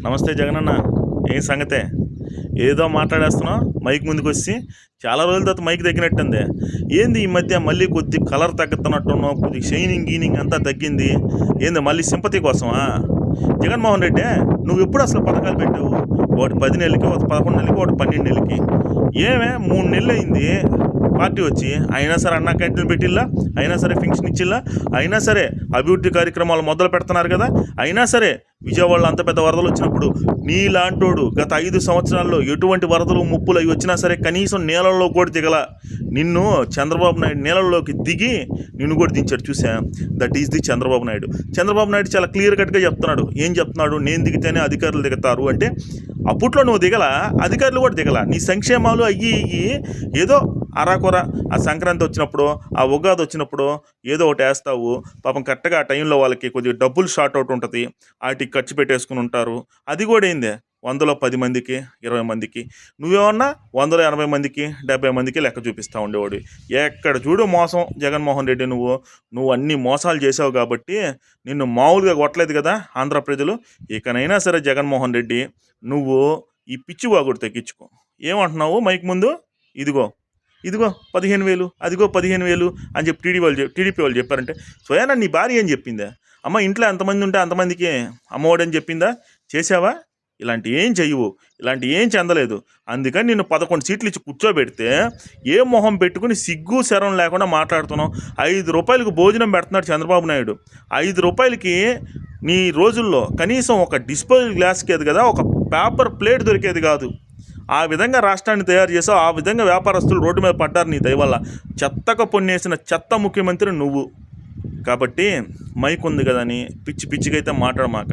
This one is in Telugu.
నమస్తే జగనన్న, ఏం సంగతే? ఏదో మాట్లాడేస్తున్నావు మైక్ ముందుకు వచ్చి. చాలా రోజుల తర్వాత మైక్ తగ్గినట్టుంది. ఏంది ఈ మధ్య మళ్ళీ కొద్ది కలర్ తగ్గుతున్నట్టున్నావు, కొద్ది షైనింగ్ గీనింగ్ అంతా తగ్గింది. ఏంది మళ్ళీ సింపతి కోసమా? జగన్మోహన్ రెడ్డి, నువ్వు ఎప్పుడు అసలు పథకాలు పెట్టావు? ఒకటి 10 నెలలకి, ఒకటి 11 నెలలకి, ఒకటి 12 నెలలకి. ఏమే 3 నెలలు అయింది పార్టీ వచ్చి, అయినా సరే అన్నా క్యాంటీన్లు పెట్టిల్లా, అయినా సరే ఫంక్షన్ ఇచ్చిల్లా, అయినా సరే అభివృద్ధి కార్యక్రమాలు మొదలు పెడుతున్నారు కదా, అయినా సరే విజయవాడలో అంత పెద్ద వరదలు వచ్చినప్పుడు నీలాంటోడు గత 5 సంవత్సరాల్లో ఎటువంటి వరదలు ముప్పులు అవి వచ్చినా సరే కనీసం నీళ్ళల్లో కూడా దిగల. నిన్ను చంద్రబాబు నాయుడు నీళ్ళల్లోకి దిగి నిన్ను కూడా దించాడు, చూసా. That is the Chandrababu Naidu. Chandrababu Naidu చాలా క్లియర్ కట్గా చెప్తున్నాడు. ఏం చెప్తున్నాడు? నేను దిగితేనే అధికారులు దిగుతారు అంటే. అప్పట్లో నువ్వు దిగల, అధికారులు కూడా దిగల. నీ సంక్షేమాలు అయ్యి ఏదో అరాకొర ఆ సంక్రాంతి వచ్చినప్పుడు, ఆ ఉగాది వచ్చినప్పుడు ఏదో ఒకటి వేస్తావు. పాపం కరెక్ట్గా ఆ టైంలో వాళ్ళకి కొద్దిగా డబ్బులు షార్ట్ అవుట్ ఉంటుంది, వాటికి ఖర్చు పెట్టేసుకుని ఉంటారు. అది కూడా ఏందే 100లో 10 మందికి 20 మందికి, నువ్వేమన్నా 100లో 80 మందికి 70 మందికి లెక్క చూపిస్తూ ఉండేవాడు. ఎక్కడ చూడు మోసం జగన్మోహన్ రెడ్డి. నువ్వు అన్ని మోసాలు చేసావు కాబట్టి నిన్ను మామూలుగా కొట్టలేదు కదా ఆంధ్ర ప్రజలు. ఇకనైనా సరే జగన్మోహన్ రెడ్డి, నువ్వు ఈ పిచ్చి వాగుడు తగ్గించుకో. ఏమంటున్నావు మైక్ ముందు? ఇదిగో 15,000, అదిగో 15,000 అని చెప్పి టీడీపీ వాళ్ళు చెప్పారంటే, స్వయానా నీ భార్య ఏం చెప్పిందా? అమ్మ ఇంట్లో ఎంతమంది ఉంటే అంతమందికి అమ్మఒడని చెప్పిందా? చేసావా? ఇలాంటి ఏం చెయ్యవు, ఇలాంటి ఏం చెందలేదు. అందుకని నిన్ను 11 సీట్లు ఇచ్చి కూర్చోబెడితే ఏ మొహం పెట్టుకుని సిగ్గు శరం లేకుండా మాట్లాడుతున్నావు. 5 రూపాయలకు భోజనం పెడుతున్నాడు చంద్రబాబు నాయుడు. 5 రూపాయలకి నీ రోజుల్లో కనీసం ఒక డిస్పోజల్ గ్లాస్కి కదా, ఒక పేపర్ ప్లేట్ దొరికేది కాదు. ఆ విధంగా రాష్ట్రాన్ని తయారు చేసావు. ఆ విధంగా వ్యాపారస్తులు రోడ్డు మీద పడ్డారు నీ దయ వల్ల. చెత్తక పొన్నేసిన చెత్త ముఖ్యమంత్రి నువ్వు. కాబట్టి మైక్ ఉంది కదా అని పిచ్చిగా అయితే మాట్లాడమాక.